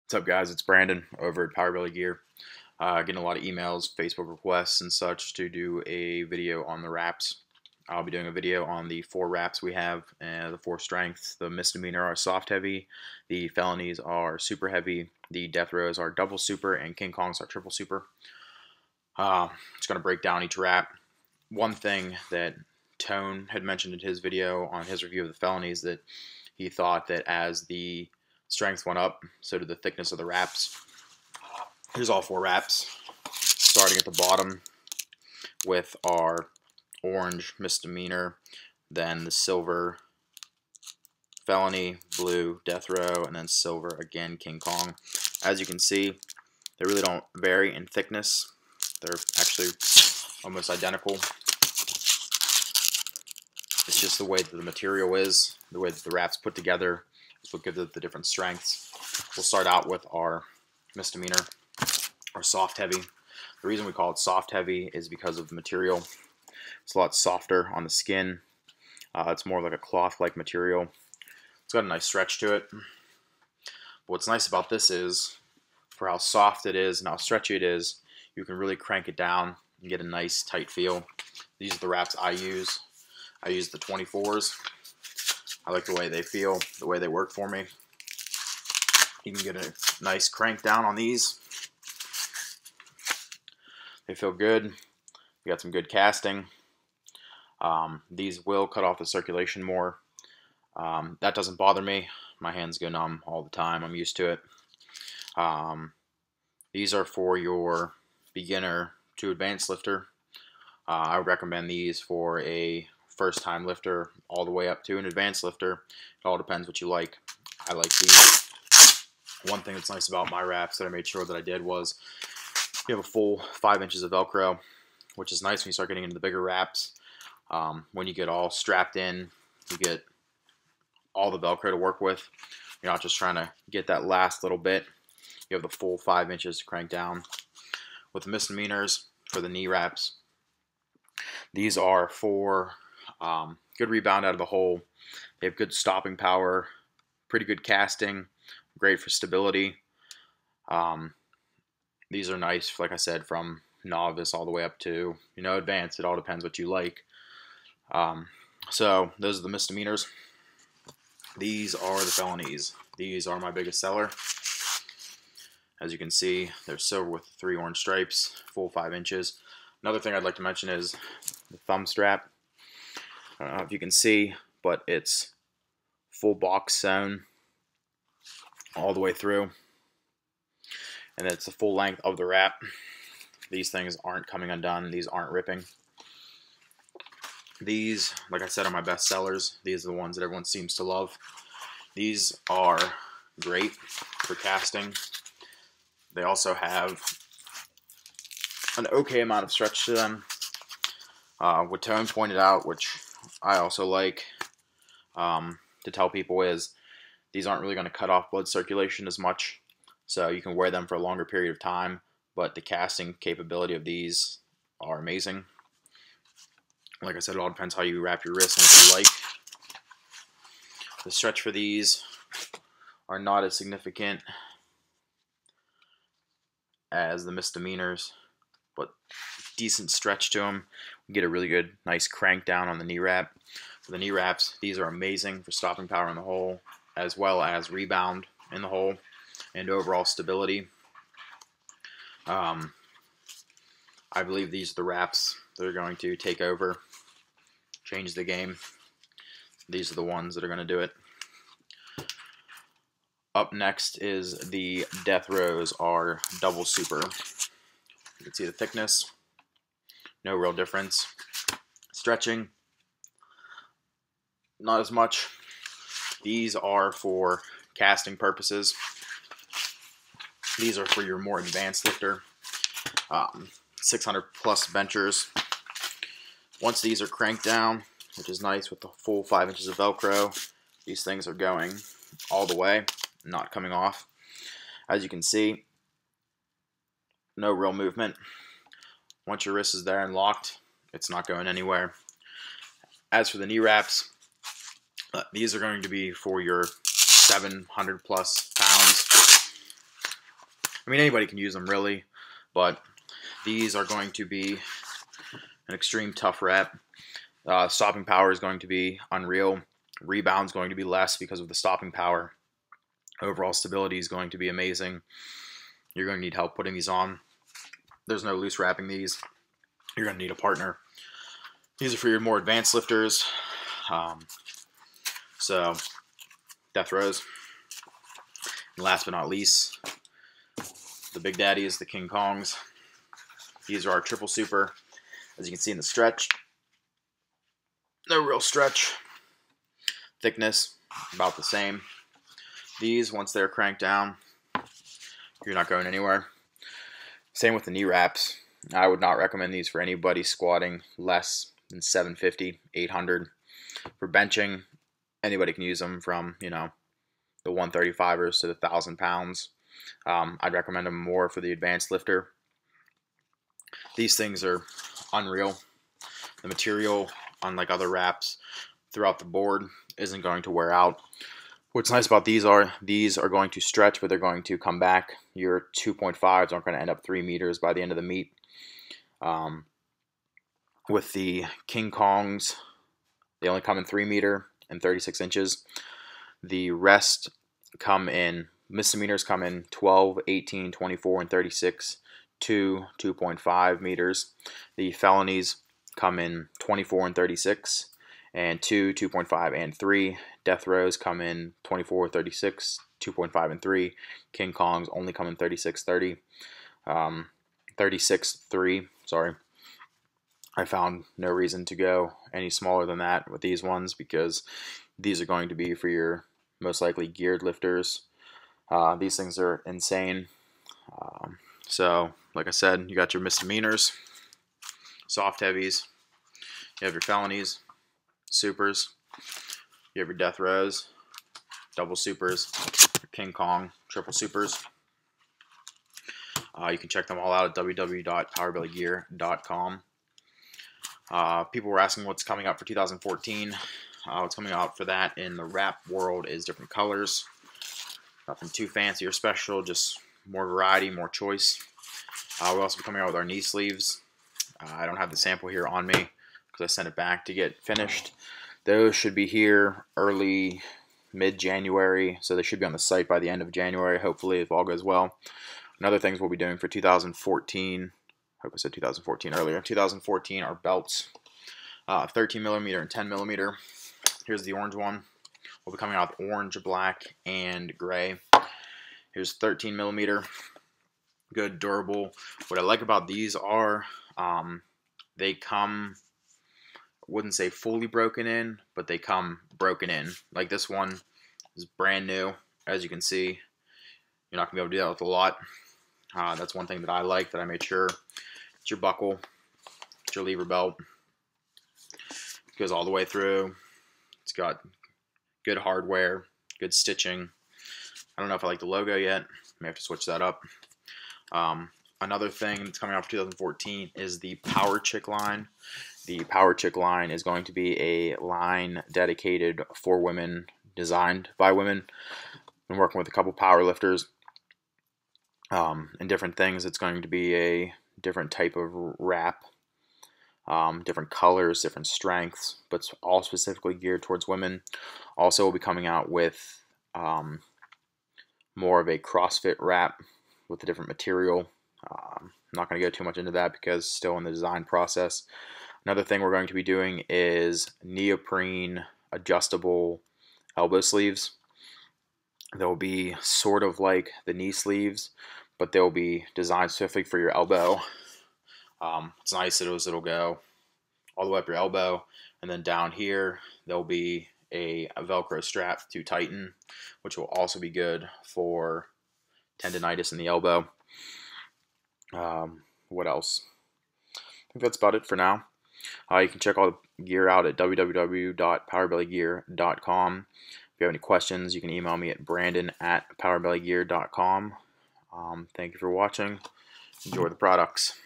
What's up, guys? It's Brandon over at PowerBelly Gear. Getting a lot of emails, Facebook requests, and such to do a video on the wraps. I'll be doing a video on the 4 wraps we have, the 4 strengths. The misdemeanor are soft heavy, the felonies are super heavy, the death rows are double super, and King Kongs are triple super. Just going to break down each wrap. One thing that Tone had mentioned in his video on his review of the felonies, that he thought that as the strength went up, so did the thickness of the wraps. Here's all 4 wraps, starting at the bottom with our orange misdemeanor, then the silver felony, blue death row, and then silver again King Kong. As you can see, they really don't vary in thickness. They're actually almost identical. It's just the way that the material is, the way that the wraps put together is what gives it the different strengths. We'll start out with our misdemeanor, or soft heavy. The reason we call it soft heavy is because of the material. It's a lot softer on the skin. It's more like a cloth-like material. It's got a nice stretch to it. But what's nice about this is, for how soft it is and how stretchy it is, you can really crank it down and get a nice tight feel. These are the wraps I use. I use the 24s. I like the way they feel, the way they work for me. You can get a nice crank down on these. They feel good. You got some good casting. These will cut off the circulation more. That doesn't bother me. My hands go numb all the time. I'm used to it. These are for your beginner to advanced lifter. I would recommend these for a first-time lifter all the way up to an advanced lifter. It all depends what you like. I like these. One thing that's nice about my wraps that I made sure that I did was you have a full 5 inches of Velcro, which is nice when you start getting into the bigger wraps. When you get all strapped in, you get all the Velcro to work with. You're not just trying to get that last little bit. You have the full 5 inches to crank down. With the misdemeanors, for the knee wraps, these are for good rebound out of the hole. They have good stopping power, pretty good casting, great for stability. These are nice, like I said, from novice all the way up to advanced. It all depends what you like. So those are the misdemeanors. These are the felonies. These are my biggest seller. As you can see, they're silver with 3 orange stripes, full 5 inches. Another thing I'd like to mention is the thumb strap. I don't know if you can see, but it's full box sewn all the way through. And it's the full length of the wrap. These things aren't coming undone. These aren't ripping. These, like I said, are my best sellers. These are the ones that everyone seems to love. These are great for casting. They also have an okay amount of stretch to them. What Tone pointed out, which I also like to tell people, is these aren't really going to cut off blood circulation as much. So you can wear them for a longer period of time, but the casting capability of these are amazing. Like I said, it all depends how you wrap your wrist and what you like. The stretch for these are not as significant as the misdemeanors, but decent stretch to them. You get a really good, nice crank down on the knee wrap. For the knee wraps, these are amazing for stopping power in the hole, as well as rebound in the hole and overall stability. I believe these are the wraps that are going to take over, change the game. These are the ones that are going to do it. Up next is the death rows are double super. You can see the thickness, no real difference. Stretching, not as much. These are for casting purposes. These are for your more advanced lifter, 600 plus benchers. Once these are cranked down, which is nice with the full 5 inches of Velcro, these things are going all the way, not coming off. As you can see, no real movement. Once your wrist is there and locked, it's not going anywhere. As for the knee wraps, these are going to be for your 700 plus pounds. I mean, anybody can use them really, but these are going to be an extreme tough wrap. Stopping power is going to be unreal. Rebound is going to be less because of the stopping power. Overall stability is going to be amazing. You're going to need help putting these on. There's no loose wrapping these. You're going to need a partner. These are for your more advanced lifters. So, death rows. And last but not least, the big daddies, the King Kongs. These are our triple super. As you can see in the stretch, no real stretch. Thickness, about the same. These, once they're cranked down, you're not going anywhere. Same with the knee wraps. I would not recommend these for anybody squatting less than 750, 800. For benching, anybody can use them from, you know, the 135ers to the 1,000 pounds. I'd recommend them more for the advanced lifter. These things are unreal. The material, unlike other wraps, throughout the board isn't going to wear out. What's nice about these are going to stretch, but they're going to come back. Your 2.5s aren't going to end up 3 meters by the end of the meet. With the King Kongs, they only come in 3 meter and 36 inches. The rest come in, misdemeanors come in 12, 18, 24, and 36, 2.5 meters. The felonies come in 24 and 36, and 2.5, and 3. Death rows come in 24, 36, 2.5, and 3. King Kongs only come in 36, 30. 36, 3, sorry. I found no reason to go any smaller than that with these ones because these are going to be for your most likely geared lifters. These things are insane. So, like I said, you got your misdemeanors, soft heavies, you have your felonies, supers, you have your death rows, double supers, your King Kong, triple supers. You can check them all out at www.powerbellygear.com. People were asking what's coming up for 2014. What's coming out for that in the wrap world is different colors. Nothing too fancy or special, just more variety, more choice. We'll also be coming out with our knee sleeves. I don't have the sample here on me because I sent it back to get finished. Those should be here early, mid-January, so they should be on the site by the end of January, hopefully, if all goes well. And other things we'll be doing for 2014, I hope I said 2014 earlier, 2014 are belts, 13 millimeter and 10 millimeter. Here's the orange one. We'll be coming out with orange, black, and gray. Here's 13 millimeter, good, durable. What I like about these are they come, I wouldn't say fully broken in, but they come broken in. Like this one is brand new, as you can see. You're not going to be able to do that with a lot. That's one thing that I like, that I made sure. It's your buckle, it's your lever belt. It goes all the way through. It's got good hardware, good stitching. I don't know if I like the logo yet. May have to switch that up. Another thing that's coming out for 2014 is the Power Chick line. The Power Chick line is going to be a line dedicated for women, designed by women. I've been working with a couple power lifters and different things. It's going to be a different type of wrap, different colors, different strengths, but it's all specifically geared towards women. Also, we'll be coming out with more of a CrossFit wrap with a different material. I'm not going to go too much into that because it's still in the design process. Another thing we're going to be doing is neoprene adjustable elbow sleeves. They'll be sort of like the knee sleeves, but they'll be designed specifically for your elbow. It's nice that it'll go all the way up your elbow, and then down here there'll be a Velcro strap to tighten, which will also be good for tendonitis in the elbow. What else? I think that's about it for now. You can check all the gear out at www.powerbellygear.com. If you have any questions, you can email me at brandon@powerbellygear.com. Thank you for watching. Enjoy the products.